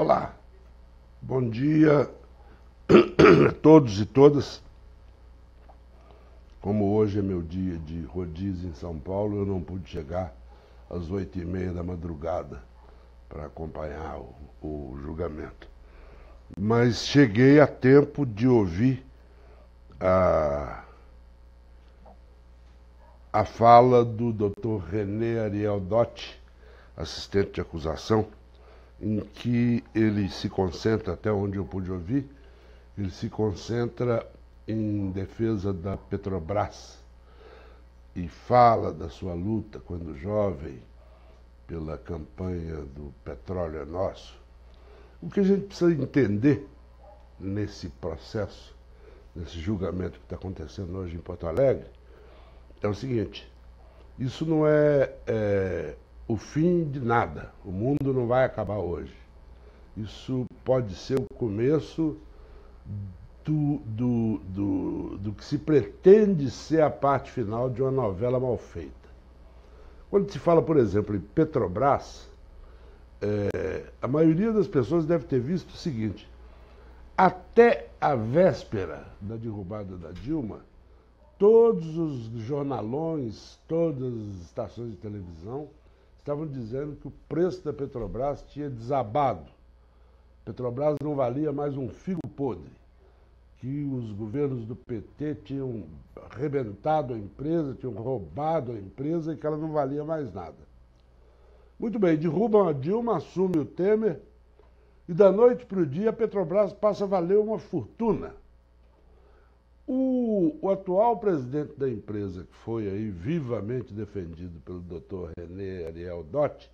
Olá, bom dia a todos e todas. Como hoje é meu dia de rodízio em São Paulo, eu não pude chegar às 8h30 da madrugada para acompanhar o julgamento. Mas cheguei a tempo de ouvir a fala do Dr. René Ariel Dotti, assistente de acusação, em que ele se concentra, até onde eu pude ouvir, ele se concentra em defesa da Petrobras e fala da sua luta quando jovem pela campanha do Petróleo é Nosso. O que a gente precisa entender nesse processo, nesse julgamento que está acontecendo hoje em Porto Alegre, é o seguinte: isso não é o fim de nada. O mundo não vai acabar hoje. Isso pode ser o começo do que se pretende ser a parte final de uma novela mal feita. Quando se fala, por exemplo, em Petrobras, a maioria das pessoas deve ter visto o seguinte: até a véspera da derrubada da Dilma, todos os jornalões, todas as estações de televisão estavam dizendo que o preço da Petrobras tinha desabado. Petrobras não valia mais um figo podre, que os governos do PT tinham arrebentado a empresa, tinham roubado a empresa e que ela não valia mais nada. Muito bem, derrubam a Dilma, assume o Temer e da noite para o dia a Petrobras passa a valer uma fortuna. O atual presidente da empresa, que foi aí vivamente defendido pelo Dr. René Ariel Dotti,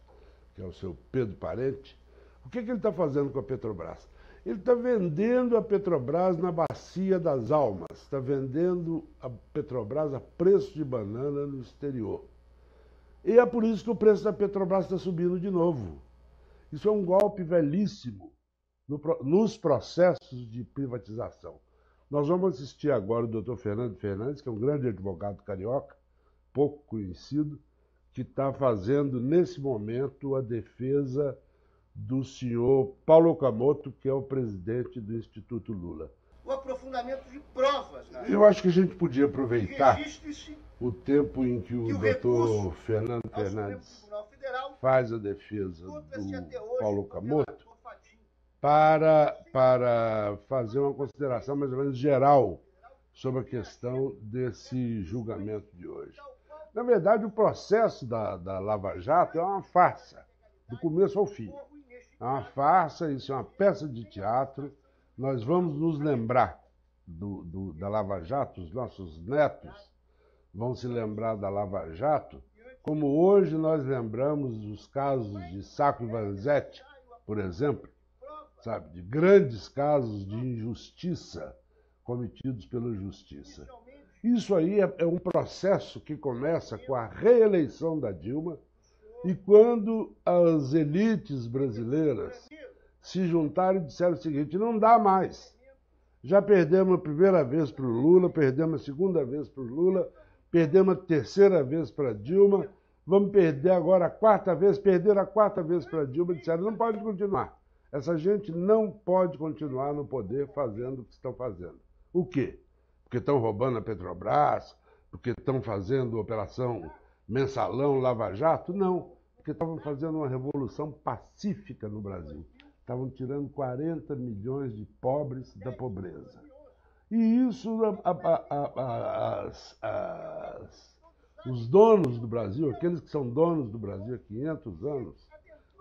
que é o seu Pedro Parente, o que ele está fazendo com a Petrobras? Ele está vendendo a Petrobras na Bacia das Almas, está vendendo a Petrobras a preço de banana no exterior. E é por isso que o preço da Petrobras está subindo de novo. Isso é um golpe velhíssimo nos processos de privatização. Nós vamos assistir agora o Dr. Fernando Fernandes, que é um grande advogado carioca, pouco conhecido, que está fazendo, nesse momento, a defesa do senhor Paulo Okamoto, que é o presidente do Instituto Lula. O aprofundamento de provas. Eu acho que a gente podia aproveitar o tempo em que o Dr. Fernando Fernandes faz a defesa do Paulo Okamoto para fazer uma consideração mais ou menos geral sobre a questão desse julgamento de hoje. Na verdade, o processo da Lava Jato é uma farsa, do começo ao fim. É uma farsa, isso é uma peça de teatro. Nós vamos nos lembrar da Lava Jato, os nossos netos vão se lembrar da Lava Jato, como hoje nós lembramos os casos de Sacco e Vanzetti, por exemplo, sabe, de grandes casos de injustiça cometidos pela justiça. Isso aí é um processo que começa com a reeleição da Dilma e quando as elites brasileiras se juntaram e disseram o seguinte: não dá mais. Já perdemos a primeira vez para o Lula, perdemos a segunda vez para o Lula, perdemos a terceira vez para a Dilma, vamos perder agora a quarta vez, perderam a quarta vez para a Dilma e disseram: não pode continuar. Essa gente não pode continuar no poder fazendo o que estão fazendo. O quê? Porque estão roubando a Petrobras? Porque estão fazendo operação Mensalão, Lava Jato? Não, porque estavam fazendo uma revolução pacífica no Brasil. Estavam tirando 40 milhões de pobres da pobreza. E isso, os donos do Brasil, aqueles que são donos do Brasil há 500 anos,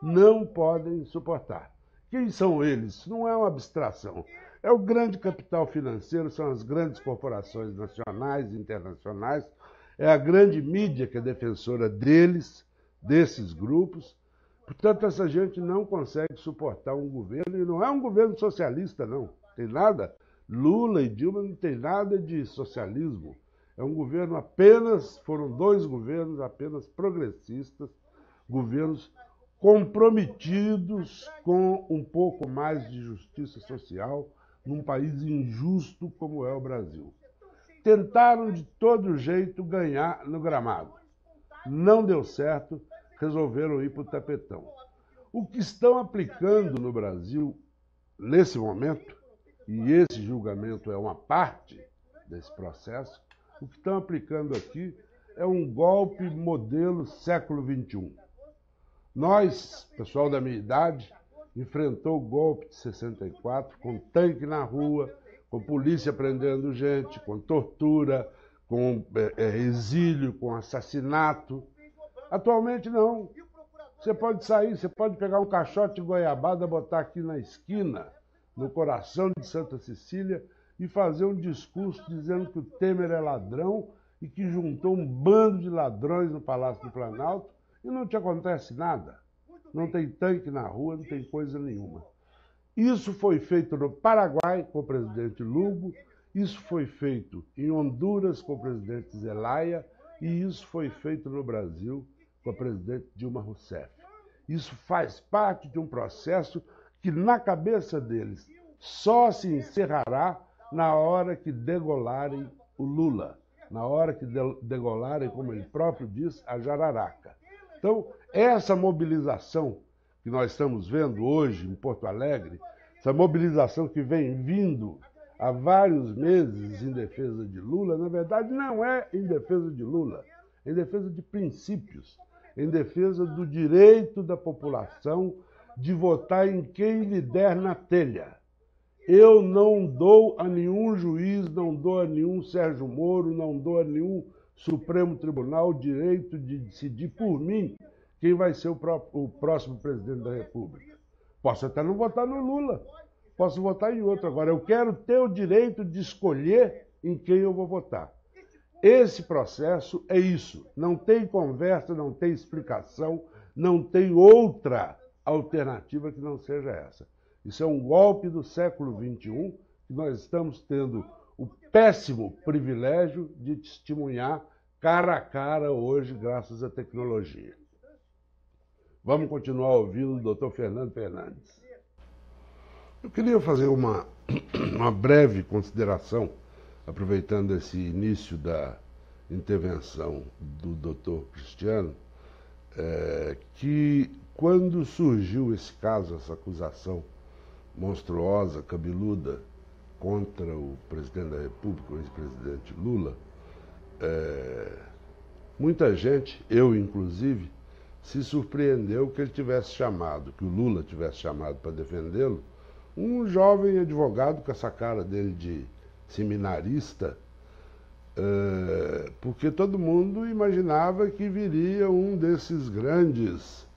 não podem suportar. Quem são eles? Não é uma abstração. É o grande capital financeiro, são as grandes corporações nacionais e internacionais, é a grande mídia que é defensora deles, desses grupos. Portanto, essa gente não consegue suportar um governo, e não é um governo socialista, não. Tem nada. Lula e Dilma não tem nada de socialismo. É um governo foram dois governos apenas progressistas, governos comprometidos com um pouco mais de justiça social num país injusto como é o Brasil. Tentaram de todo jeito ganhar no gramado. Não deu certo, resolveram ir para o tapetão. O que estão aplicando no Brasil, nesse momento, e esse julgamento é uma parte desse processo, o que estão aplicando aqui é um golpe modelo século XXI. Nós, pessoal da minha idade, enfrentou o golpe de 64 com tanque na rua, com polícia prendendo gente, com tortura, com exílio, com assassinato. Atualmente não. Você pode sair, você pode pegar um caixote de goiabada, botar aqui na esquina, no coração de Santa Cecília, e fazer um discurso dizendo que o Temer é ladrão e que juntou um bando de ladrões no Palácio do Planalto e não te acontece nada. Não tem tanque na rua, não tem coisa nenhuma. Isso foi feito no Paraguai com o presidente Lugo, isso foi feito em Honduras com o presidente Zelaya e isso foi feito no Brasil com a presidente Dilma Rousseff. Isso faz parte de um processo que, na cabeça deles, só se encerrará na hora que degolarem o Lula, na hora que degolarem, como ele próprio diz, a jararaca. Então, essa mobilização que nós estamos vendo hoje em Porto Alegre, essa mobilização que vem vindo há vários meses em defesa de Lula, na verdade não é em defesa de Lula, é em defesa de princípios, em defesa do direito da população de votar em quem lhe der na telha. Eu não dou a nenhum juiz, não dou a nenhum Sérgio Moro, não dou a nenhum Supremo Tribunal o direito de decidir por mim quem vai ser o próximo presidente da República. Posso até não votar no Lula, posso votar em outro. Agora, eu quero ter o direito de escolher em quem eu vou votar. Esse processo é isso. Não tem conversa, não tem explicação, não tem outra alternativa que não seja essa. Isso é um golpe do século XXI que nós estamos tendo o péssimo privilégio de testemunhar cara a cara hoje, graças à tecnologia. Vamos continuar ouvindo o doutor Fernando Fernandes. Eu queria fazer uma breve consideração, aproveitando esse início da intervenção do doutor Cristiano, que quando surgiu esse caso, essa acusação monstruosa, cabeluda, contra o presidente da República, o ex-presidente Lula, muita gente, eu inclusive, se surpreendeu que ele tivesse chamado, que o Lula tivesse chamado para defendê-lo, um jovem advogado com essa cara dele de seminarista, porque todo mundo imaginava que viria um desses grandes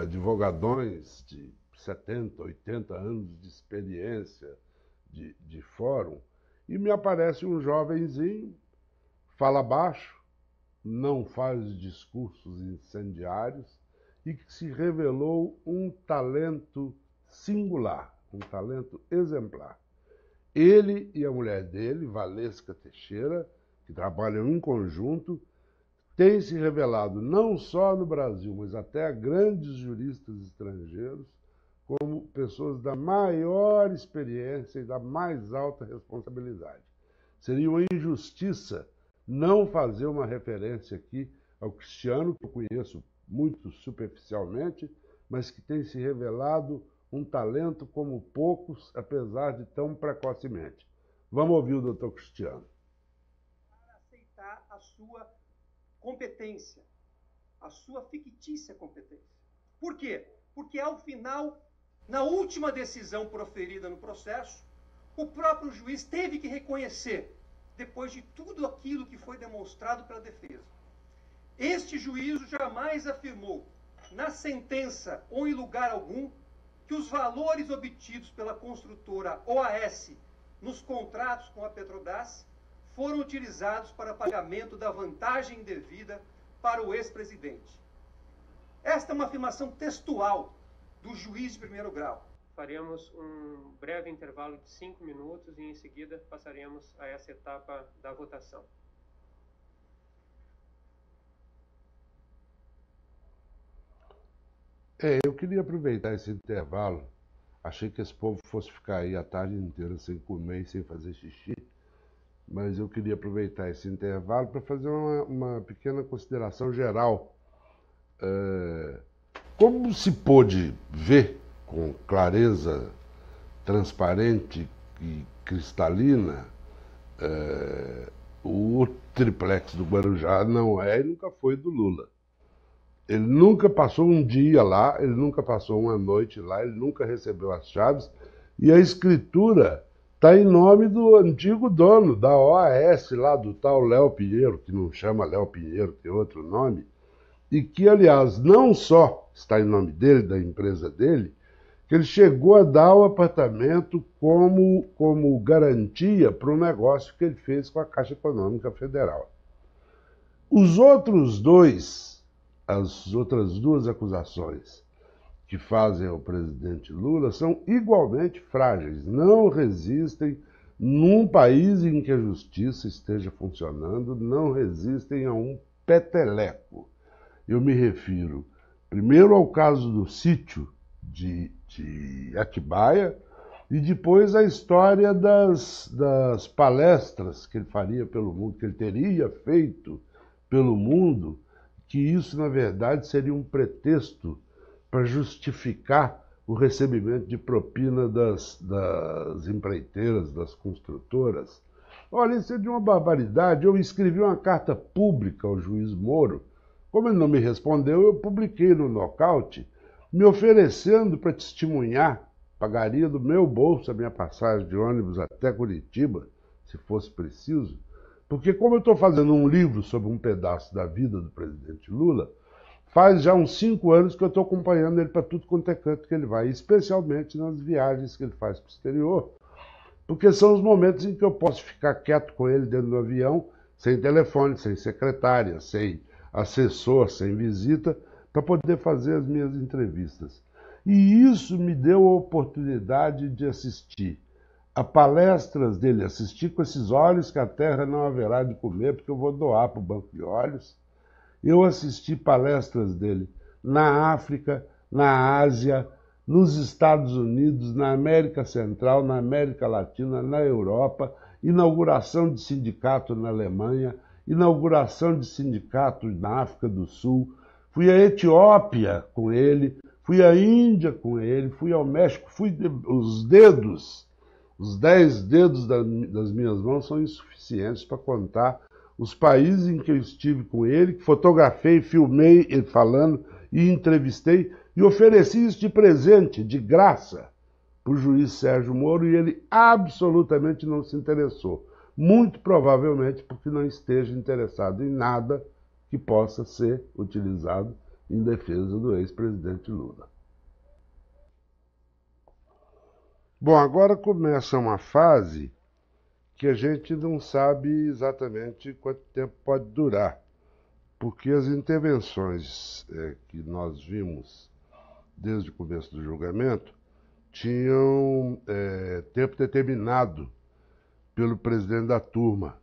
advogadões de 70, 80 anos de experiência de fórum, e me aparece um jovenzinho, fala baixo, não faz discursos incendiários e que se revelou um talento singular, um talento exemplar. Ele e a mulher dele, Valesca Teixeira, que trabalham em conjunto, têm se revelado não só no Brasil, mas até a grandes juristas estrangeiros, como pessoas da maior experiência e da mais alta responsabilidade. Seria uma injustiça não fazer uma referência aqui ao Cristiano, que eu conheço muito superficialmente, mas que tem se revelado um talento como poucos, apesar de tão precocemente. Vamos ouvir o doutor Cristiano. Para aceitar a sua competência, a sua fictícia competência. Por quê? Porque ao final, na última decisão proferida no processo, o próprio juiz teve que reconhecer, depois de tudo aquilo que foi demonstrado pela defesa. Este juízo jamais afirmou, na sentença ou em lugar algum, que os valores obtidos pela construtora OAS nos contratos com a Petrobras foram utilizados para pagamento da vantagem indevida para o ex-presidente. Esta é uma afirmação textual do juiz de primeiro grau. Faremos um breve intervalo de 5 minutos e em seguida passaremos a essa etapa da votação. Eu queria aproveitar esse intervalo. Achei que esse povo fosse ficar aí a tarde inteira sem comer e sem fazer xixi, mas eu queria aproveitar esse intervalo para fazer uma pequena consideração geral Como se pôde ver com clareza transparente e cristalina, o triplex do Guarujá não é e nunca foi do Lula. Ele nunca passou um dia lá, ele nunca passou uma noite lá, ele nunca recebeu as chaves, e a escritura está em nome do antigo dono da OAS, lá do tal Léo Pinheiro, que não chama Léo Pinheiro, tem outro nome, e que, aliás, não só está em nome dele, da empresa dele, que ele chegou a dar o apartamento como garantia para um negócio que ele fez com a Caixa Econômica Federal. Os outros dois, as outras duas acusações que fazem ao presidente Lula são igualmente frágeis, não resistem num país em que a justiça esteja funcionando, não resistem a um peteleco. Eu me refiro, primeiro, ao caso do sítio de Atibaia e depois à história das palestras que ele faria pelo mundo, que ele teria feito pelo mundo, que isso, na verdade, seria um pretexto para justificar o recebimento de propina das empreiteiras, das construtoras. Olha, isso é de uma barbaridade. Eu escrevi uma carta pública ao juiz Moro. Como ele não me respondeu, eu publiquei no Nocaute, me oferecendo para testemunhar, pagaria do meu bolso a minha passagem de ônibus até Curitiba, se fosse preciso, porque como eu estou fazendo um livro sobre um pedaço da vida do presidente Lula, faz já uns 5 anos que eu estou acompanhando ele para tudo quanto é canto que ele vai, especialmente nas viagens que ele faz para o exterior, porque são os momentos em que eu posso ficar quieto com ele dentro do avião, sem telefone, sem secretária, sem assessor, sem visita, para poder fazer as minhas entrevistas. E isso me deu a oportunidade de assistir a palestras dele, assistir com esses olhos que a terra não haverá de comer, porque eu vou doar para o Banco de Olhos. Eu assisti palestras dele na África, na Ásia, nos Estados Unidos, na América Central, na América Latina, na Europa, inauguração de sindicato na Alemanha, inauguração de sindicato na África do Sul, fui à Etiópia com ele, fui à Índia com ele, fui ao México, os 10 dedos das minhas mãos são insuficientes para contar os países em que eu estive com ele, que fotografei, filmei ele falando e entrevistei e ofereci isso de presente, de graça, para o juiz Sérgio Moro, e ele absolutamente não se interessou. Muito provavelmente porque não esteja interessado em nada que possa ser utilizado em defesa do ex-presidente Lula. Bom, agora começa uma fase que a gente não sabe exatamente quanto tempo pode durar, porque as intervenções que nós vimos desde o começo do julgamento tinham tempo determinado pelo presidente da turma,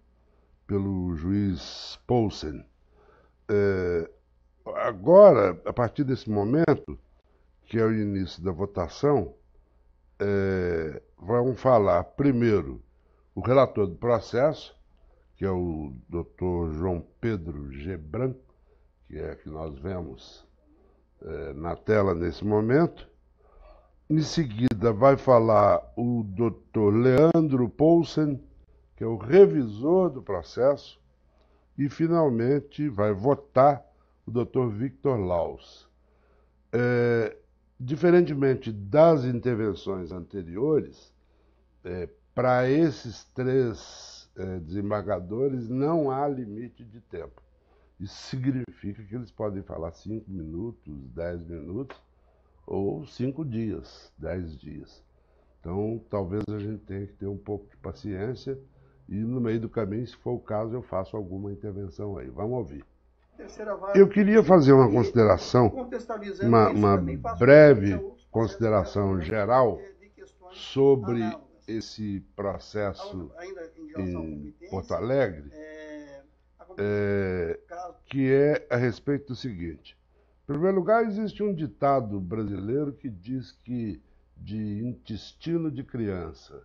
pelo juiz Poulsen. Agora, a partir desse momento, que é o início da votação, vamos falar primeiro o relator do processo, que é o Dr. João Pedro Gebran, que é que nós vemos na tela nesse momento. Em seguida vai falar o Dr. Leandro Poulsen, que é o revisor do processo, e finalmente vai votar o Dr. Victor Laus. Diferentemente das intervenções anteriores, para esses 3 desembargadores não há limite de tempo. Isso significa que eles podem falar 5 minutos, 10 minutos, ou 5 dias, 10 dias. Então, talvez a gente tenha que ter um pouco de paciência e, no meio do caminho, se for o caso, eu faço alguma intervenção aí. Vamos ouvir. Eu queria fazer uma consideração, uma breve consideração geral sobre esse processo em Porto Alegre, que é a respeito do seguinte. Em primeiro lugar, existe um ditado brasileiro que diz que de intestino de criança,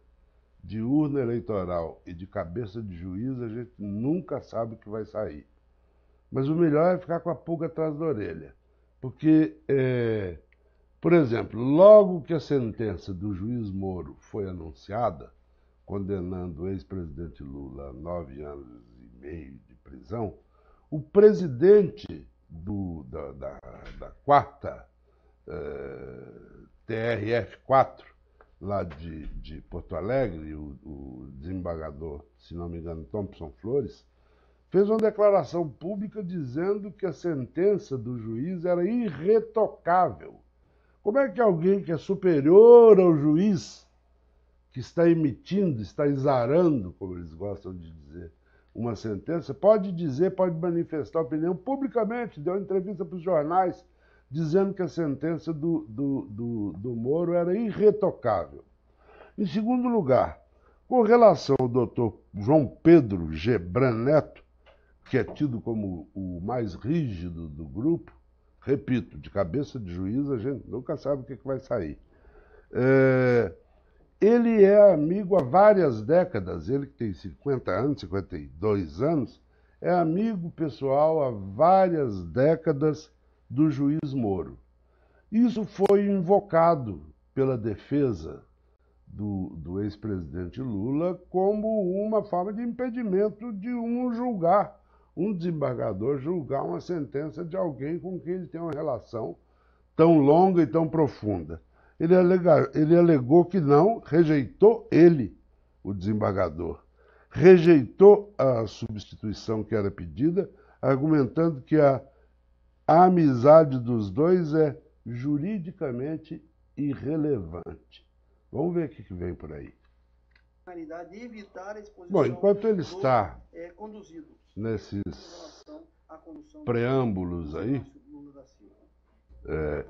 de urna eleitoral e de cabeça de juiz, a gente nunca sabe o que vai sair. Mas o melhor é ficar com a pulga atrás da orelha. Porque, por exemplo, logo que a sentença do juiz Moro foi anunciada, condenando o ex-presidente Lula a 9 anos e meio de prisão, o presidente da quarta TRF4, lá de Porto Alegre, o desembargador, se não me engano, Thompson Flores, fez uma declaração pública dizendo que a sentença do juiz era irretocável. Como é que alguém que é superior ao juiz, que está emitindo, está exarando, como eles gostam de dizer, uma sentença, pode dizer, pode manifestar opinião publicamente, deu entrevista para os jornais, dizendo que a sentença do Moro era irretocável. Em segundo lugar, com relação ao doutor João Pedro Gebran Neto, que é tido como o mais rígido do grupo, repito, de cabeça de juiz, a gente nunca sabe o que vai sair. Ele é amigo há várias décadas, ele que tem 50 anos, 52 anos, é amigo pessoal há várias décadas do juiz Moro. Isso foi invocado pela defesa do ex-presidente Lula como uma forma de impedimento de um desembargador julgar uma sentença de alguém com quem ele tem uma relação tão longa e tão profunda. Ele alegou que não, rejeitou ele, o desembargador, rejeitou a substituição que era pedida, argumentando que a amizade dos dois é juridicamente irrelevante. Vamos ver o que vem por aí. Evitar a exposição. Bom, enquanto ele está conduzido nesses preâmbulos aí,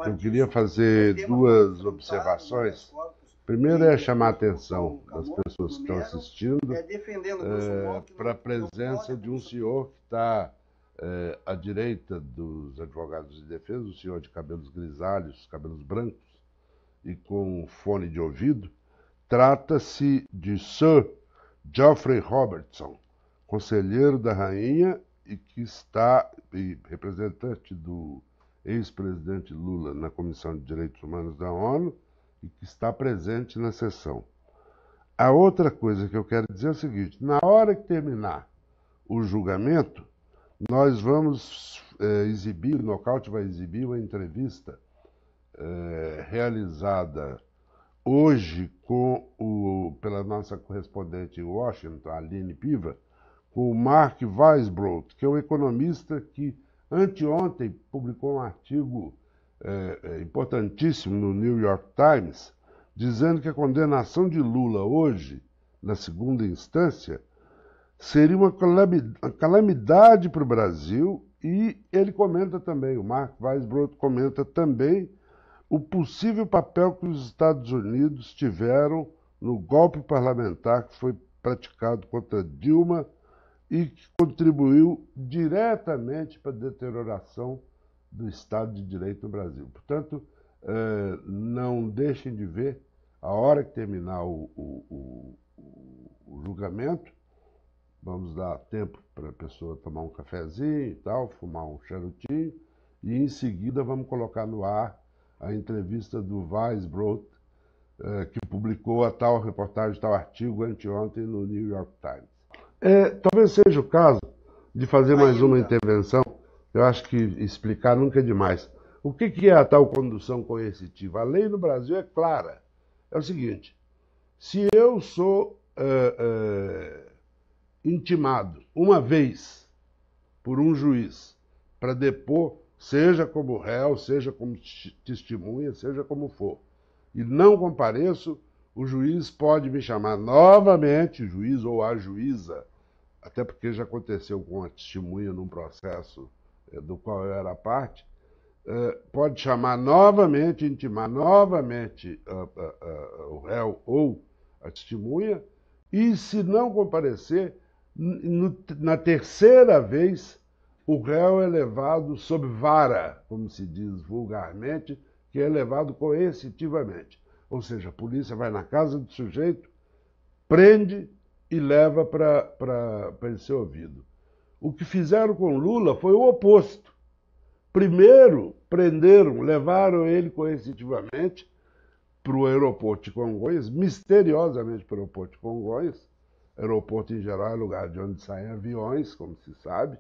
eu queria fazer duas observações. Primeiro é chamar a atenção das pessoas que estão assistindo para a presença de um senhor que está à direita dos advogados de defesa, um senhor de cabelos grisalhos, cabelos brancos e com fone de ouvido. Trata-se de Sir Geoffrey Robertson, conselheiro da rainha e representante do ex-presidente Lula na Comissão de Direitos Humanos da ONU e que está presente na sessão. A outra coisa que eu quero dizer é o seguinte: na hora que terminar o julgamento, nós vamos exibir, o Nocaute vai exibir uma entrevista realizada hoje pela nossa correspondente em Washington, Aline Piva, com o Mark Weisbrot, que é um economista que anteontem publicou um artigo importantíssimo no New York Times, dizendo que a condenação de Lula hoje, na segunda instância, seria uma calamidade para o Brasil, e ele comenta também, o Mark Weisbrot comenta também o possível papel que os Estados Unidos tiveram no golpe parlamentar que foi praticado contra Dilma e que contribuiu diretamente para a deterioração do Estado de Direito no Brasil. Portanto, não deixem de ver, a hora que terminar o julgamento, vamos dar tempo para a pessoa tomar um cafezinho e tal, fumar um charutinho, e em seguida vamos colocar no ar a entrevista do Weisbrot, que publicou a tal reportagem, tal artigo anteontem no New York Times. Talvez seja o caso de fazer mais uma intervenção. Eu acho que explicar nunca é demais. O que é a tal condução coercitiva? A lei no Brasil é clara. É o seguinte: se eu sou intimado uma vez por um juiz para depor, seja como réu, seja como testemunha, seja como for, e não compareço, o juiz pode me chamar novamente, o juiz ou a juíza, até porque já aconteceu com a testemunha num processo do qual eu era parte, pode chamar novamente, intimar novamente o réu ou a testemunha, e se não comparecer, na terceira vez, o réu é levado sob vara, como se diz vulgarmente, que é levado coercitivamente. Ou seja, a polícia vai na casa do sujeito, prende e leva para ele ser ouvido. O que fizeram com Lula foi o oposto. Primeiro, prenderam, levaram ele coercitivamente para o aeroporto de Congonhas, misteriosamente para o aeroporto de Congonhas. Aeroporto, em geral, é lugar de onde saem aviões, como se sabe.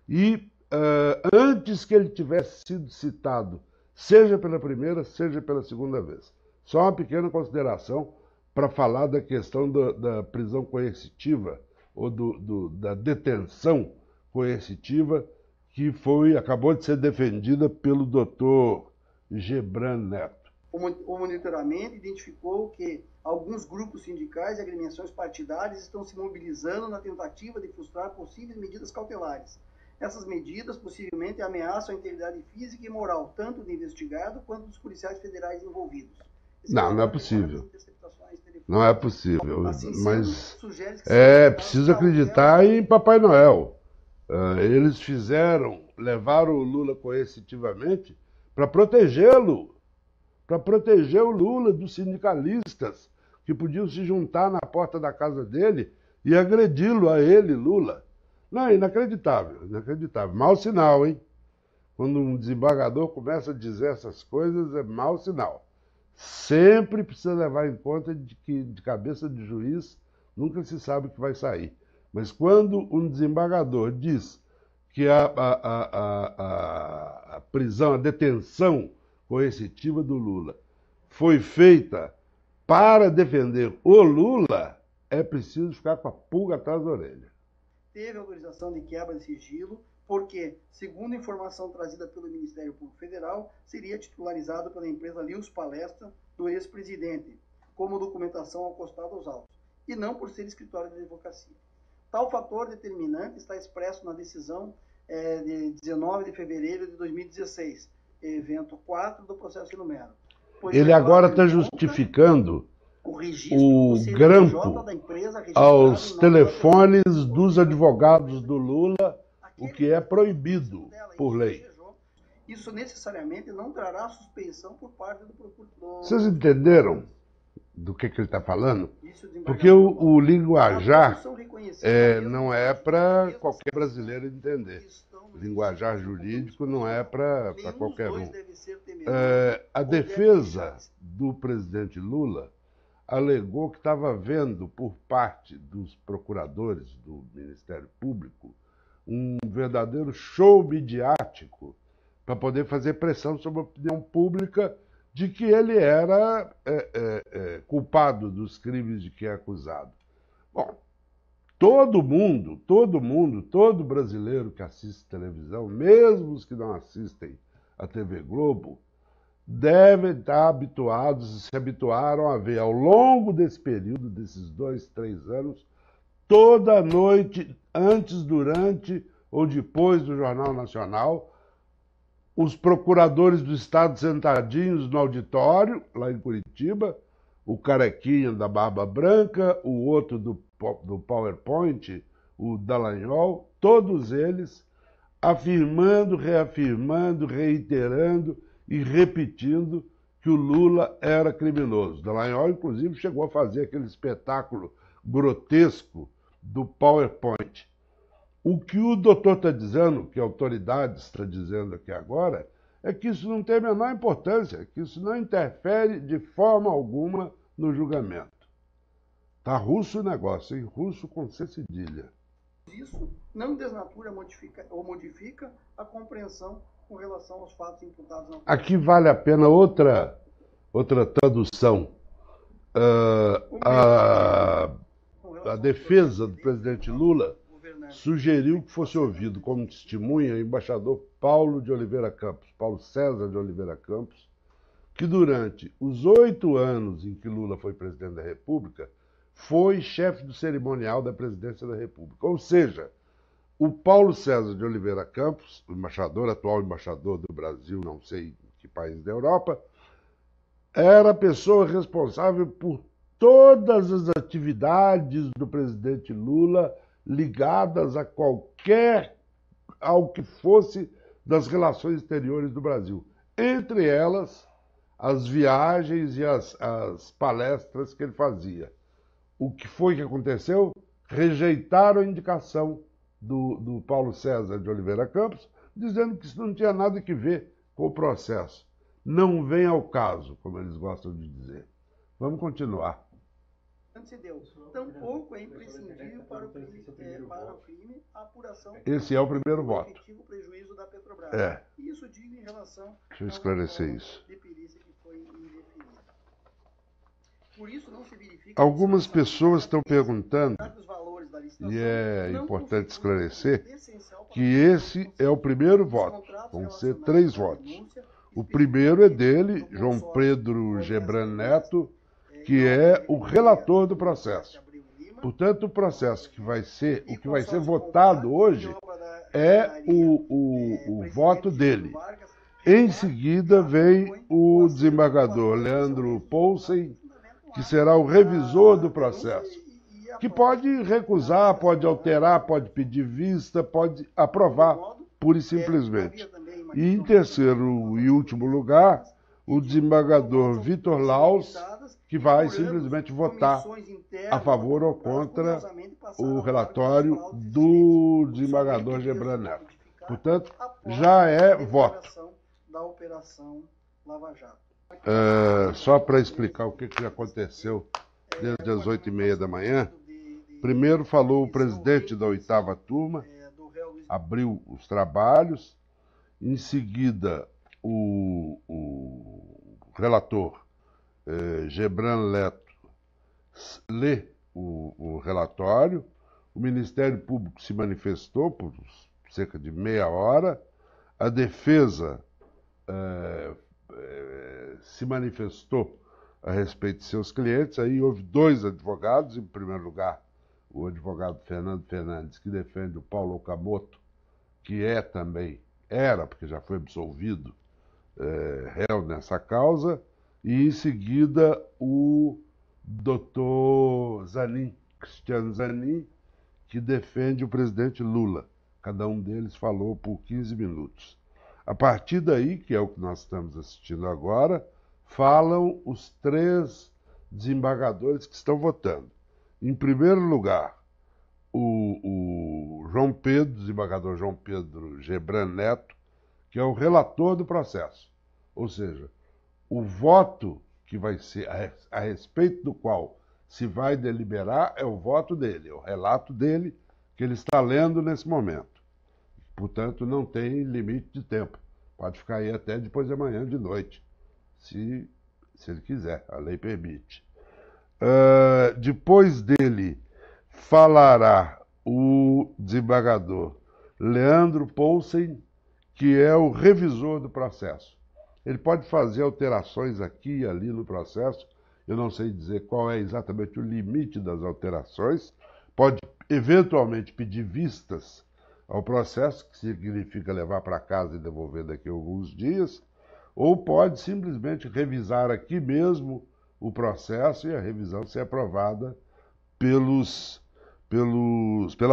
E antes que ele tivesse sido citado, seja pela primeira, seja pela segunda vez. Só uma pequena consideração para falar da questão da prisão coercitiva ou da detenção coercitiva que acabou de ser defendida pelo doutor Gebran Neto. O monitoramento identificou que alguns grupos sindicais e agremiações partidárias estão se mobilizando na tentativa de frustrar possíveis medidas cautelares. Essas medidas possivelmente ameaçam a integridade física e moral, tanto do investigado quanto dos policiais federais envolvidos. Não é possível. Não é possível. Assim, mas é preciso acreditar em Papai Noel. Eles levaram o Lula coercitivamente para protegê-lo, para proteger o Lula dos sindicalistas que podiam se juntar na porta da casa dele e agredi-lo a ele, Lula. Não, inacreditável, inacreditável. Mau sinal, hein? Quando um desembargador começa a dizer essas coisas, é mau sinal. Sempre precisa levar em conta de que de cabeça de juiz nunca se sabe o que vai sair. Mas quando um desembargador diz que a prisão, a detenção coercitiva do Lula foi feita para defender o Lula, é preciso ficar com a pulga atrás da orelha. Teve autorização de quebra de sigilo, porque, segundo informação trazida pelo Ministério Público Federal, seria titularizado pela empresa Lius Palestra do ex-presidente, como documentação acostada aos autos, e não por ser escritório de advocacia. Tal fator determinante está expresso na decisão de 19 de fevereiro de 2016, evento 4 do processo número. Ele agora está justificando o grampo aos telefones dos advogados do Lula, o que é proibido por lei. Isso necessariamente não trará suspeição por parte do procurador. Vocês entenderam do que ele está falando? Porque o linguajar não é para qualquer brasileiro entender. O linguajar jurídico não é para qualquer um. A defesa do presidente Lula alegou que estava havendo, por parte dos procuradores do Ministério Público, um verdadeiro show midiático para poder fazer pressão sobre a opinião pública de que ele era culpado dos crimes de que é acusado. Bom, todo brasileiro que assiste televisão, mesmo os que não assistem a TV Globo, devem estar habituados, se habituaram a ver ao longo desse período, desses 2, 3 anos, toda noite, antes, durante ou depois do Jornal Nacional, os procuradores do Estado sentadinhos no auditório, lá em Curitiba, o carequinha da barba branca, o outro do PowerPoint, o Dallagnol, todos eles afirmando, reafirmando, reiterando e repetindo que o Lula era criminoso. Dallagnol, inclusive, chegou a fazer aquele espetáculo grotesco do PowerPoint. O que o doutor está dizendo, que a autoridade está dizendo aqui agora, é que isso não tem a menor importância, que isso não interfere de forma alguma no julgamento. Tá russo o negócio, hein? Russo com C cedilha. Isso não desnatura ou modifica a compreensão com relação aos fatos imputados na... Aqui vale a pena outra tradução. A defesa do presidente Lula sugeriu que fosse ouvido como testemunha o embaixador Paulo de Oliveira Campos, Paulo César de Oliveira Campos, que durante os 8 anos em que Lula foi presidente da República, foi chefe do cerimonial da presidência da República. Ou seja, o Paulo César de Oliveira Campos, o embaixador, atual embaixador do Brasil, não sei em que país da Europa, era a pessoa responsável por todas as atividades do presidente Lula ligadas ao que fosse das relações exteriores do Brasil. Entre elas, as viagens e as palestras que ele fazia. O que foi que aconteceu? Rejeitaram a indicação do Paulo César de Oliveira Campos, dizendo que isso não tinha nada que ver com o processo. Não vem ao caso, como eles gostam de dizer. Vamos continuar. Se deu. Tampouco é imprescindível para o crime a apuração Esse é o primeiro do voto. efetivo prejuízo da Petrobras. É. Isso digo em relação Deixa eu esclarecer ao isso. de perícia que foi indefinida. Por isso não se verifica Algumas pessoas estão perguntando, os valores da licitação e é não importante configuram esclarecer, essencial para que esse é o primeiro os voto. contratos Vão ser relacionados 3 à votos. denúncia, O primeiro é dele, do João consórcio Pedro Gebran Neto, que e é o relator do de processo. Abreu e Lima, Portanto, o processo que vai ser, e o que vai ser consórcio votado Compar, hoje de obra da é engenharia, o presidente voto dele. Getúlio Vargas, Em seguida vem compõe o acervo desembargador com a Leandro do Poulsen, fundamento que A, será o revisor do a processo, denúncia e a que prova. pode recusar, pode alterar, pode pedir vista, pode aprovar, pura e simplesmente. E em terceiro e último lugar, o desembargador Vitor Laus, que vai simplesmente votar a favor ou contra o relatório do desembargador Gebran Neto. Portanto, já é voto. Da Operação Lava Jato. Só para explicar o que aconteceu desde as 8h30 da manhã, primeiro falou o presidente da 8ª turma, abriu os trabalhos, em seguida o relator Gebran Neto lê o relatório, o Ministério Público se manifestou por cerca de meia hora, a defesa se manifestou a respeito de seus clientes, aí houve 2 advogados, em primeiro lugar o advogado Fernando Fernandes, que defende o Paulo Okamoto, que era, porque já foi absolvido, réu nessa causa, e em seguida o doutor Zanin, Cristiano Zanin, que defende o presidente Lula. Cada um deles falou por 15 minutos. A partir daí, que é o que nós estamos assistindo agora, falam os 3 desembargadores que estão votando. Em primeiro lugar, o João Pedro, desembargador João Pedro Gebran Neto, que é o relator do processo. Ou seja, o voto que vai ser a respeito do qual se vai deliberar é o voto dele, é o relato dele que ele está lendo nesse momento. Portanto, não tem limite de tempo. Pode ficar aí até depois de amanhã de noite, se ele quiser, a lei permite. Depois dele, falará o desembargador Leandro Poulsen, que é o revisor do processo. Ele pode fazer alterações aqui e ali no processo, eu não sei dizer qual é exatamente o limite das alterações, pode eventualmente pedir vistas ao processo, que significa levar para casa e devolver daqui a alguns dias, ou pode simplesmente revisar aqui mesmo o processo e a revisão ser aprovada pela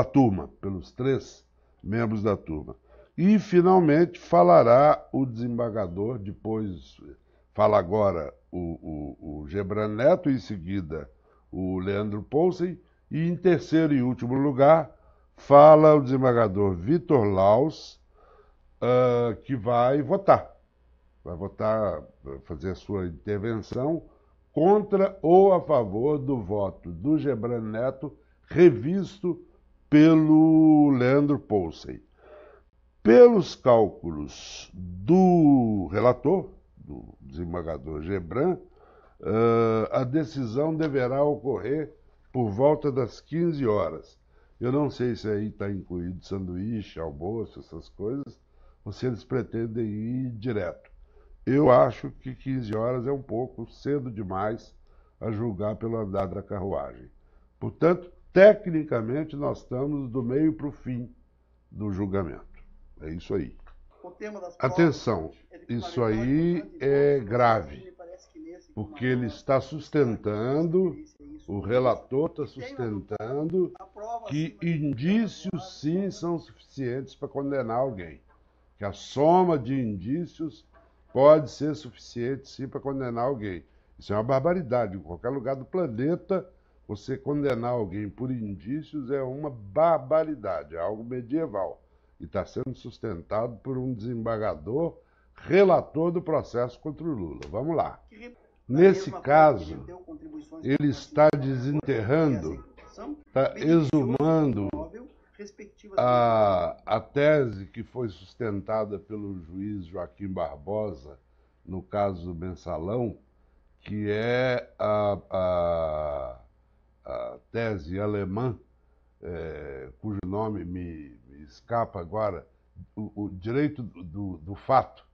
turma, pelos 3 membros da turma. E, finalmente, falará o desembargador, depois fala agora o Gebran Neto, em seguida o Leandro Poulsen, e em terceiro e último lugar, fala o desembargador Vitor Laus, que vai votar. Vai votar, fazer a sua intervenção contra ou a favor do voto do Gebran Neto, revisto pelo Leandro Poulsen. Pelos cálculos do relator, do desembargador Gebran, a decisão deverá ocorrer por volta das 15 horas. Eu não sei se aí está incluído sanduíche, almoço, essas coisas, ou se eles pretendem ir direto. Eu acho que 15 horas é um pouco cedo demais a julgar pelo andar da carruagem. Portanto, tecnicamente, nós estamos do meio para o fim do julgamento. É isso aí. Atenção, isso aí é grave, porque ele está sustentando, o relator está sustentando que indícios sim são suficientes para condenar alguém. Que a soma de indícios pode ser suficiente sim para condenar alguém. Isso é uma barbaridade. Em qualquer lugar do planeta, você condenar alguém por indícios é uma barbaridade, é algo medieval. E está sendo sustentado por um desembargador relator do processo contra o Lula. Vamos lá. Nesse caso, ele está desenterrando, está exumando a tese que foi sustentada pelo juiz Joaquim Barbosa, no caso do Mensalão, que é a tese alemã, cujo nome me escapa agora, o direito do fato,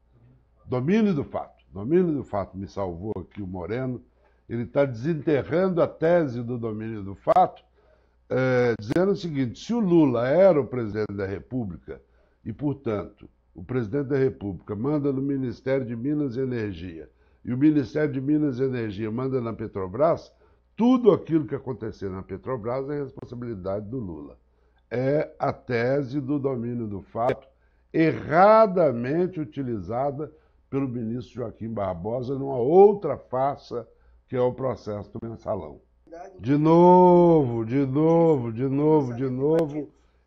domínio do fato. Domínio do fato, me salvou aqui o Moreno. Ele está desenterrando a tese do domínio do fato, dizendo o seguinte: se o Lula era o presidente da República e, portanto, o presidente da República manda no Ministério de Minas e Energia e o Ministério de Minas e Energia manda na Petrobras, tudo aquilo que acontecer na Petrobras é responsabilidade do Lula. É a tese do domínio do fato erradamente utilizada pelo ministro Joaquim Barbosa numa outra farsa, que é o processo do Mensalão. De novo,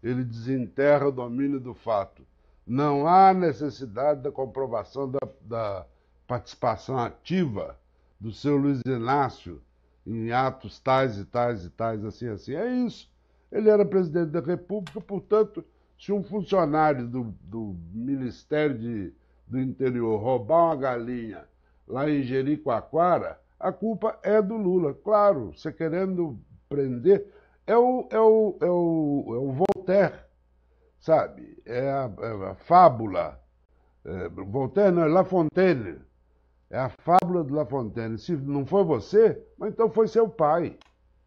ele desenterra o domínio do fato. Não há necessidade da comprovação da participação ativa do seu Luiz Inácio em atos tais e tais e tais, assim, assim. É isso. Ele era presidente da República, portanto, se um funcionário do Ministério do Interior roubar uma galinha lá em Jericoacoara, a culpa é do Lula. Claro, você querendo prender, é o Voltaire, sabe? É a fábula. Voltaire não, é La Fontaine. É a fábula de La Fontaine. Se não foi você, mas então foi seu pai.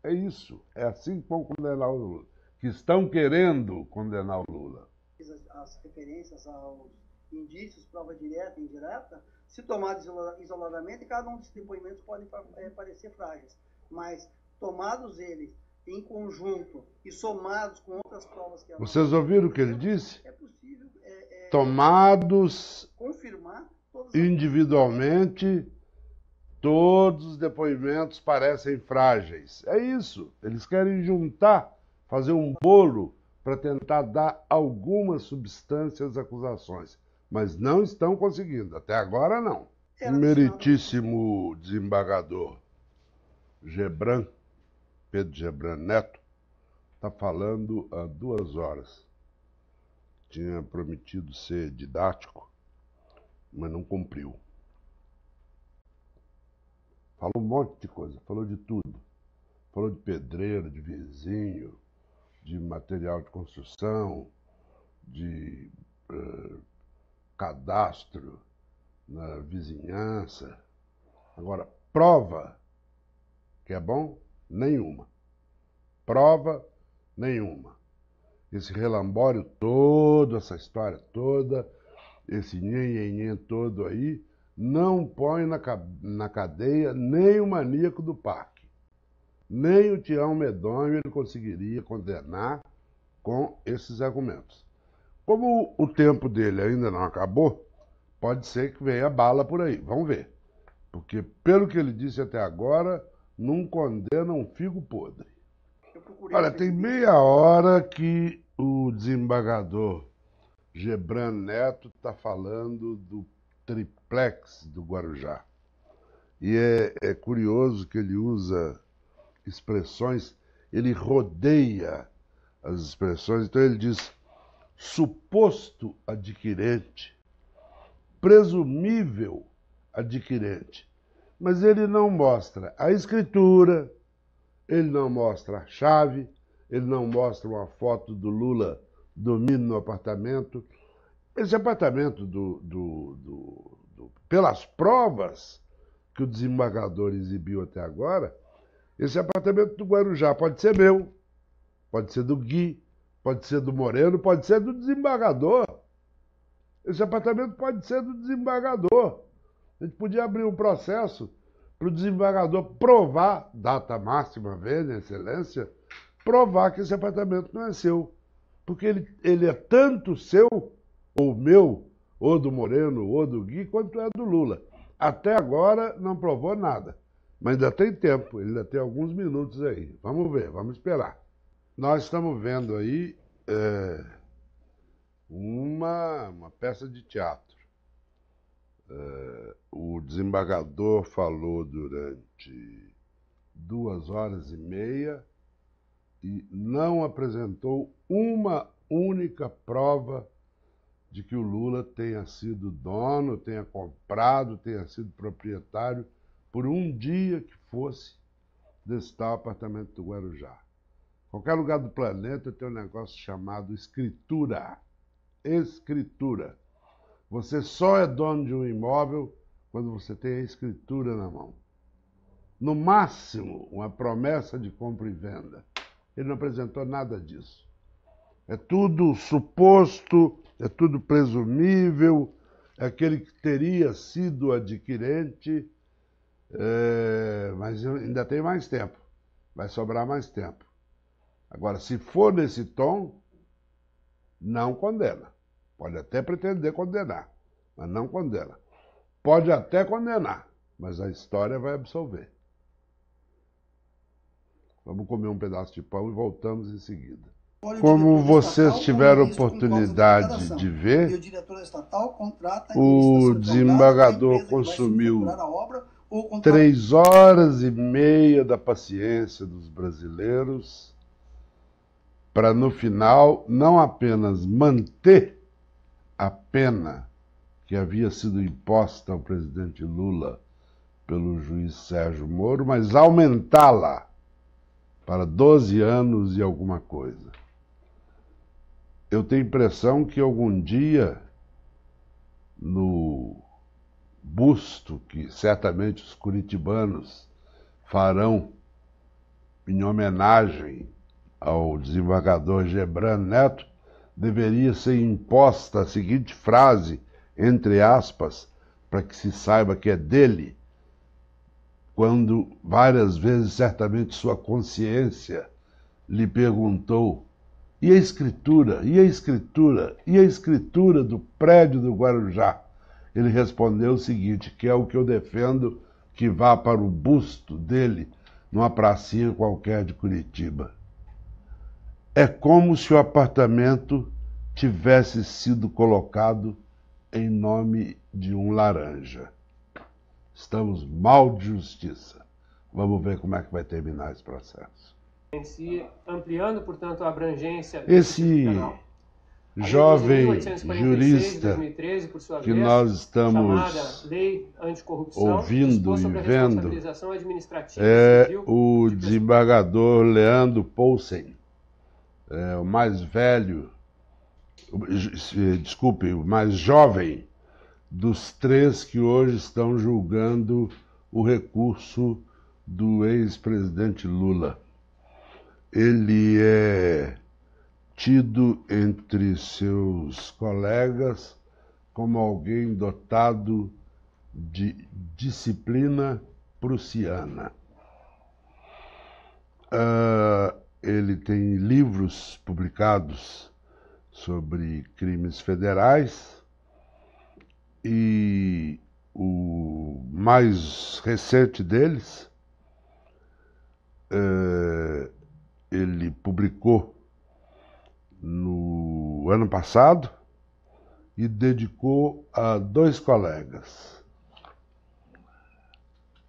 É isso. É assim que vão condenar o Lula. Que estão querendo condenar o Lula. As referências aos indícios, prova direta e indireta, se tomados isoladamente, cada um desses depoimentos pode parecer frágeis. Mas, tomados eles em conjunto e somados com outras provas que... Vocês ouviram o que ele disse? É possível... Tomados confirmar individualmente, todos os depoimentos parecem frágeis. É isso. Eles querem juntar, fazer um bolo para tentar dar algumas substâncias às acusações. Mas não estão conseguindo. Até agora, não. O meritíssimo desembargador Gebran, Pedro Gebran Neto, está falando há 2 horas. Tinha prometido ser didático, mas não cumpriu. Falou um monte de coisa, falou de tudo. Falou de pedreiro, de vizinho, de material de construção, de cadastro na vizinhança. Agora, prova, que é bom? Nenhuma. Prova, nenhuma. Esse relambório todo, essa história toda, esse nhenhenhen todo aí, não põe na cadeia nem o maníaco do parque. Nem o Tião Medonho ele conseguiria condenar com esses argumentos. Como o tempo dele ainda não acabou, pode ser que venha bala por aí. Vamos ver. Porque, pelo que ele disse até agora, não condena um figo podre. Olha, tem meia hora que o desembargador Gebran Neto está falando do triplex do Guarujá. E é curioso que ele usa expressões, ele rodeia as expressões. Então ele diz suposto adquirente, presumível adquirente. Mas ele não mostra a escritura, ele não mostra a chave, ele não mostra uma foto do Lula dormindo no apartamento. Esse apartamento, pelas provas que o desembargador exibiu até agora, esse apartamento do Guarujá pode ser meu, pode ser do Gui, pode ser do Moreno, pode ser do desembargador. Esse apartamento pode ser do desembargador. A gente podia abrir um processo para o desembargador provar, data máxima, Vênia, Excelência, provar que esse apartamento não é seu. Porque ele é tanto seu, ou meu, ou do Moreno, ou do Gui, quanto é do Lula. Até agora não provou nada. Mas ainda tem tempo, ele ainda tem alguns minutos aí. Vamos ver, vamos esperar. Nós estamos vendo aí uma peça de teatro. O desembargador falou durante 2 horas e meia e não apresentou uma única prova de que o Lula tenha sido dono, tenha comprado, tenha sido proprietário por um dia que fosse desse tal apartamento do Guarujá. Qualquer lugar do planeta tem um negócio chamado escritura. Escritura. Você só é dono de um imóvel quando você tem a escritura na mão. No máximo, uma promessa de compra e venda. Ele não apresentou nada disso. É tudo suposto, é tudo presumível, é aquele que teria sido adquirente, mas ainda tem mais tempo, vai sobrar mais tempo. Agora, se for nesse tom, não condena. Pode até pretender condenar, mas não condena. Pode até condenar, mas a história vai absolver. Vamos comer um pedaço de pão e voltamos em seguida. Como vocês tiveram oportunidade de ver, o desembargador consumiu 3 horas e meia da paciência dos brasileiros para, no final, não apenas manter a pena que havia sido imposta ao presidente Lula pelo juiz Sérgio Moro, mas aumentá-la para 12 anos e alguma coisa. Eu tenho a impressão que algum dia, no busto que certamente os curitibanos farão em homenagem ao desembargador Gebran Neto, deveria ser imposta a seguinte frase, entre aspas, para que se saiba que é dele, quando várias vezes certamente sua consciência lhe perguntou: e a escritura? E a escritura? E a escritura do prédio do Guarujá? Ele respondeu o seguinte, que é o que eu defendo, que vá para o busto dele numa pracinha qualquer de Curitiba. É como se o apartamento tivesse sido colocado em nome de um laranja. Estamos mal de justiça. Vamos ver como é que vai terminar esse processo. Ampliando, portanto, a abrangência esse jovem jurista 2013, por sua que vez, nós estamos Lei Anticorrupção, ouvindo e vendo é o desembargador Leandro Poulsen, o mais velho, desculpe, o mais jovem dos 3 que hoje estão julgando o recurso do ex-presidente Lula. Ele é tido entre seus colegas como alguém dotado de disciplina prussiana. Ele tem livros publicados sobre crimes federais e o mais recente deles ele publicou no ano passado e dedicou a 2 colegas,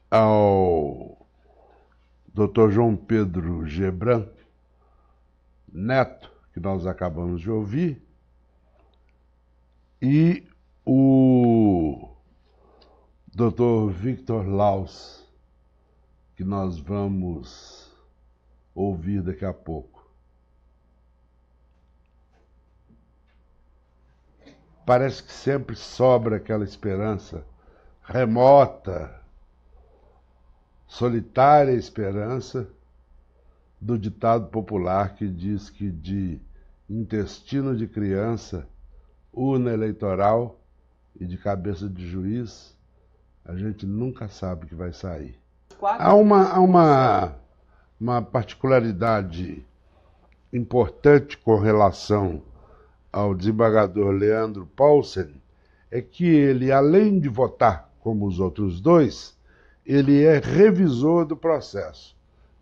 ao Dr. João Pedro Gebran Neto, que nós acabamos de ouvir, e o Dr. Victor Laus, que nós vamos ouvir daqui a pouco. Parece que sempre sobra aquela esperança remota, solitária esperança do ditado popular que diz que de intestino de criança, urna eleitoral e de cabeça de juiz, a gente nunca sabe o que vai sair. Há uma particularidade importante com relação ao desembargador Leandro Poulsen, é que ele, além de votar como os outros 2, ele é revisor do processo.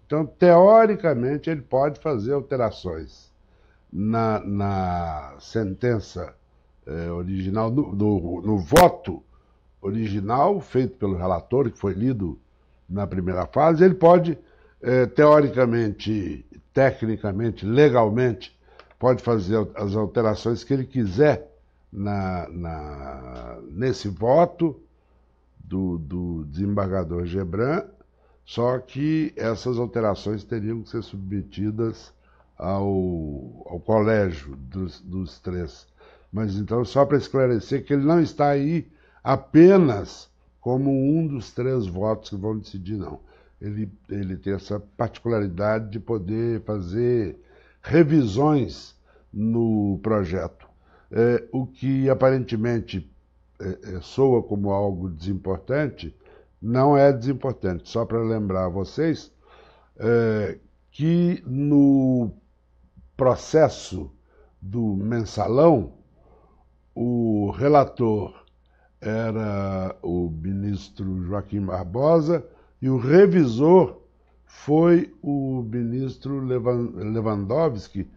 Então, teoricamente, ele pode fazer alterações na sentença original, no voto original, feito pelo relator, que foi lido na primeira fase, ele pode, teoricamente, tecnicamente, legalmente, pode fazer as alterações que ele quiser nesse voto do desembargador Gebran, só que essas alterações teriam que ser submetidas ao colégio dos três. Mas então, só para esclarecer que ele não está aí apenas como um dos 3 votos que vão decidir, não. Ele tem essa particularidade de poder fazer revisões no projeto. O que aparentemente soa como algo desimportante, não é desimportante. Só para lembrar a vocês que no processo do mensalão, o relator era o ministro Joaquim Barbosa e o revisor foi o ministro Lewandowski,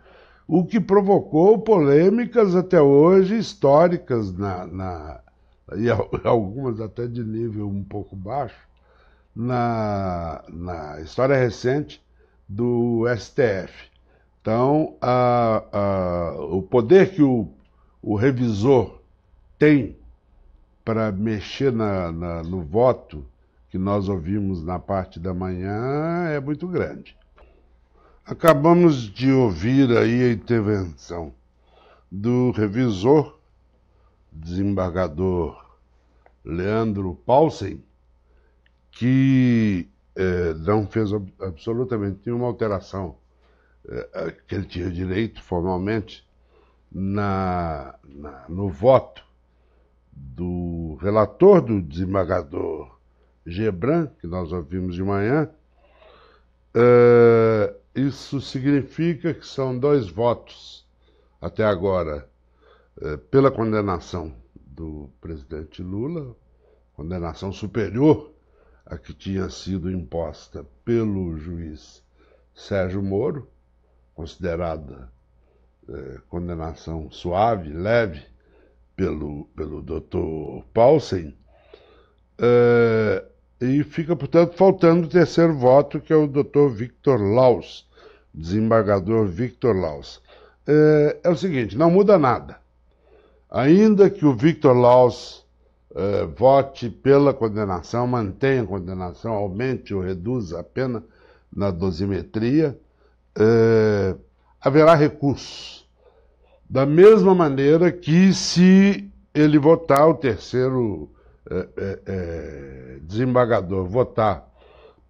o que provocou polêmicas até hoje históricas, e algumas até de nível um pouco baixo, na história recente do STF. Então, o poder que o revisor tem para mexer no voto que nós ouvimos na parte da manhã é muito grande. Acabamos de ouvir aí a intervenção do revisor, desembargador Leandro Paulsen, que não fez absolutamente nenhuma alteração que ele tinha direito formalmente no voto do relator do desembargador Gebran, que nós ouvimos de manhã. Isso significa que são 2 votos até agora pela condenação do presidente Lula, condenação superior à que tinha sido imposta pelo juiz Sérgio Moro, considerada condenação suave, leve, pelo Dr. Paulsen, e fica, portanto, faltando o 3º voto, que é o Dr. Victor Laus, desembargador Victor Laus. É o seguinte, não muda nada. Ainda que o Victor Laus vote pela condenação, mantenha a condenação, aumente ou reduza a pena na dosimetria, haverá recursos. Da mesma maneira que se ele votar, o 3º desembargador votar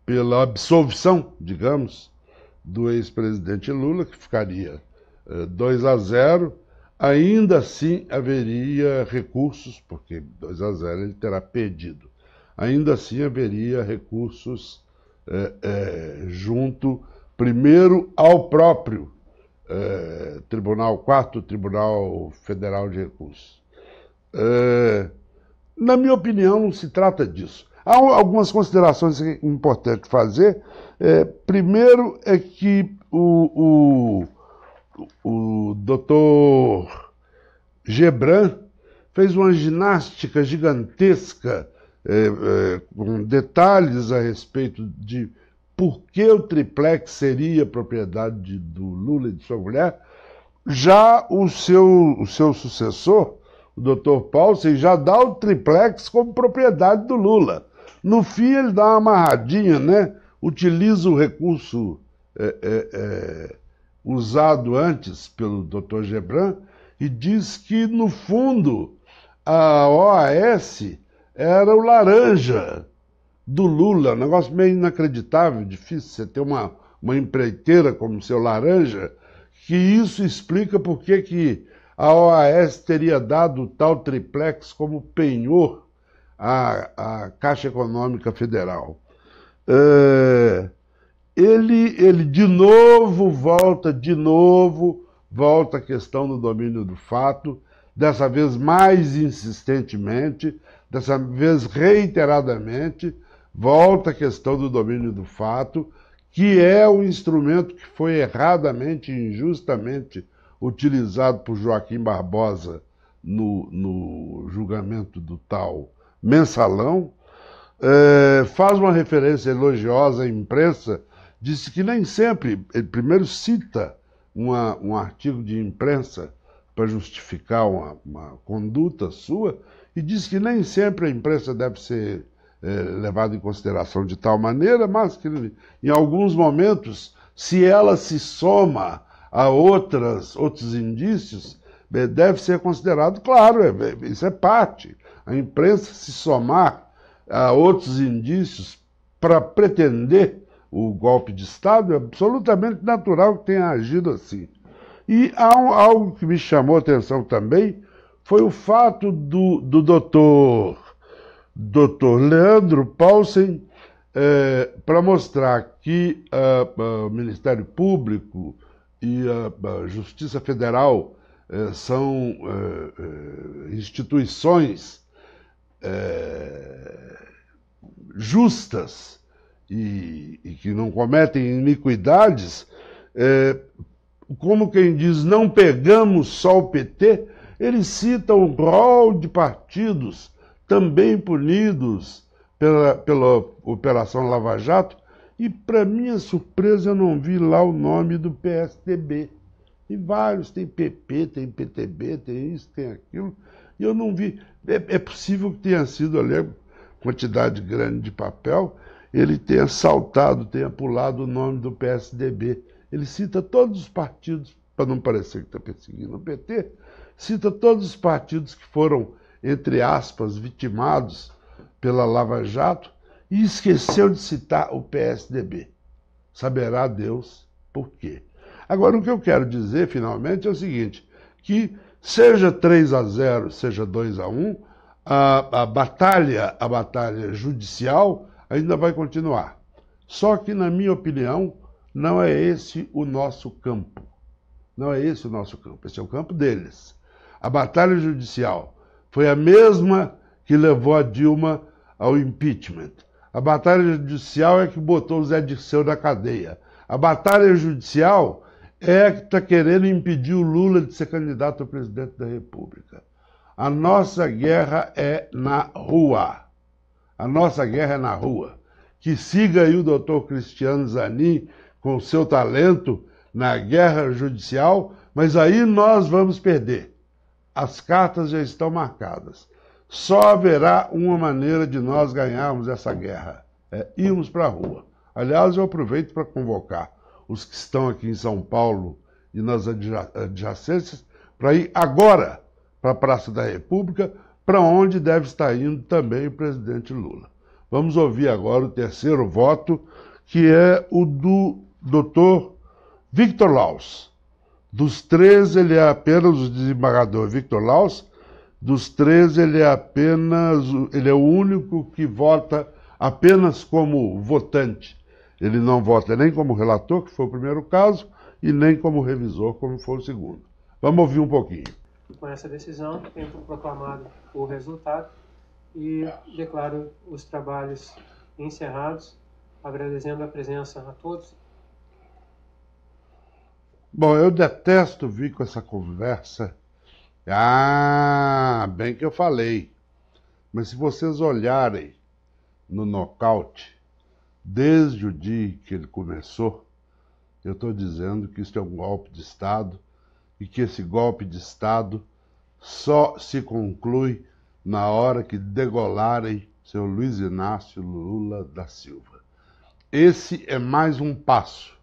pela absolvição, digamos, do ex-presidente Lula, que ficaria 2-0, ainda assim haveria recursos, porque 2-0 ele terá perdido, ainda assim haveria recursos junto, primeiro, ao próprio Tribunal, 4º Tribunal Federal de Recursos. Na minha opinião, não se trata disso. Há algumas considerações importantes fazer. Primeiro é que o doutor Gebran fez uma ginástica gigantesca, com detalhes a respeito de por que o triplex seria propriedade do Lula e de sua mulher. Já o seu sucessor, o Dr. Paulsen, já dá o triplex como propriedade do Lula. No fim, ele dá uma amarradinha, né? Utiliza o recurso usado antes pelo Dr. Gebran e diz que, no fundo, a OAS era o laranja do Lula. Um negócio meio inacreditável, difícil você ter uma empreiteira como seu laranja, que isso explica por que a OAS teria dado o tal triplex como penhor à Caixa Econômica Federal. Ele de novo volta à questão do domínio do fato, dessa vez mais insistentemente, dessa vez reiteradamente, volta à questão do domínio do fato, que é o instrumento que foi erradamente e injustamente utilizado por Joaquim Barbosa no julgamento do tal Mensalão, faz uma referência elogiosa à imprensa, disse que nem sempre, ele primeiro cita um artigo de imprensa para justificar uma conduta sua, e diz que nem sempre a imprensa deve ser levada em consideração de tal maneira, mas que em alguns momentos, se ela se soma a outros indícios, deve ser considerado, claro, isso é parte. A imprensa se somar a outros indícios para pretender o golpe de Estado é absolutamente natural que tenha agido assim. E algo que me chamou a atenção também foi o fato do doutor Leandro Paulsen, para mostrar que o Ministério Público e a Justiça Federal são instituições justas e que não cometem iniquidades, como quem diz, não pegamos só o PT, ele cita um rol de partidos também punidos pela Operação Lava Jato, e, para minha surpresa, eu não vi lá o nome do PSDB. E vários, tem PP, tem PTB, tem isso, tem aquilo, e eu não vi. É possível que tenha sido ali quantidade grande de papel, ele tenha saltado, tenha pulado o nome do PSDB. Ele cita todos os partidos, para não parecer que está perseguindo o PT, cita todos os partidos que foram, entre aspas, vitimados pela Lava Jato, e esqueceu de citar o PSDB. Saberá Deus por quê. Agora, o que eu quero dizer, finalmente, é o seguinte, que seja 3-0, seja 2-1, a batalha judicial ainda vai continuar. Só que, na minha opinião, não é esse o nosso campo. Não é esse o nosso campo, esse é o campo deles. A batalha judicial foi a mesma que levou a Dilma ao impeachment. A batalha judicial é que botou o Zé Dirceu na cadeia. A batalha judicial é que está querendo impedir o Lula de ser candidato a presidente da República. A nossa guerra é na rua. A nossa guerra é na rua. Que siga aí o doutor Cristiano Zanin com seu talento na guerra judicial, mas aí nós vamos perder. As cartas já estão marcadas. Só haverá uma maneira de nós ganharmos essa guerra, irmos para a rua. Aliás, eu aproveito para convocar os que estão aqui em São Paulo e nas adjacências para ir agora para a Praça da República, para onde deve estar indo também o presidente Lula. Vamos ouvir agora o terceiro voto, que é o do doutor Victor Laus. Dos três, ele é apenas o desembargador Victor Laus. Dos três, ele é o único que vota apenas como votante. Ele não vota nem como relator, que foi o primeiro caso, e nem como revisor, como foi o segundo. Vamos ouvir um pouquinho. Com essa decisão, tenho proclamado o resultado e declaro os trabalhos encerrados, agradecendo a presença a todos. Bom, eu detesto vir com essa conversa. Bem que eu falei. Mas se vocês olharem no nocaute, desde o dia que ele começou, eu estou dizendo que isso é um golpe de Estado e que esse golpe de Estado só se conclui na hora que degolarem seu Luiz Inácio Lula da Silva. Esse é mais um passo.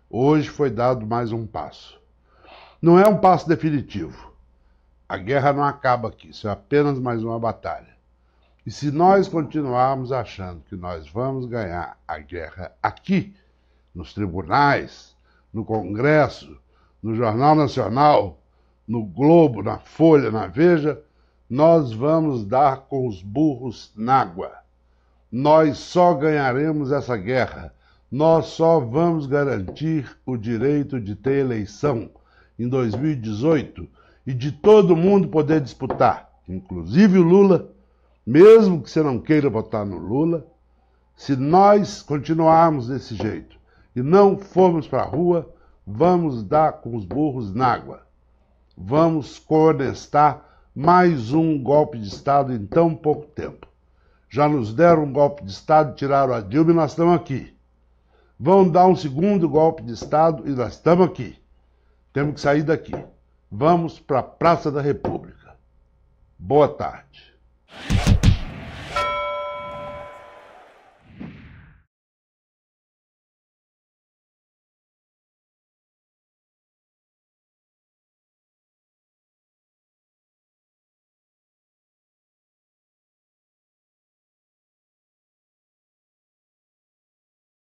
Hoje foi dado mais um passo. Não é um passo definitivo. A guerra não acaba aqui, isso é apenas mais uma batalha. E se nós continuarmos achando que nós vamos ganhar a guerra aqui, nos tribunais, no Congresso, no Jornal Nacional, no Globo, na Folha, na Veja, nós vamos dar com os burros na água. Nós só ganharemos essa guerra. Nós só vamos garantir o direito de ter eleição em 2018 e de todo mundo poder disputar, inclusive o Lula, mesmo que você não queira votar no Lula. Se nós continuarmos desse jeito e não formos para a rua, vamos dar com os burros na água. Vamos contestar, Mais um golpe de Estado em tão pouco tempo. Já nos deram um golpe de Estado, tiraram a Dilma e nós estamos aqui. Vão dar um segundo golpe de Estado e nós estamos aqui. Temos que sair daqui. Vamos para a Praça da República. Boa tarde.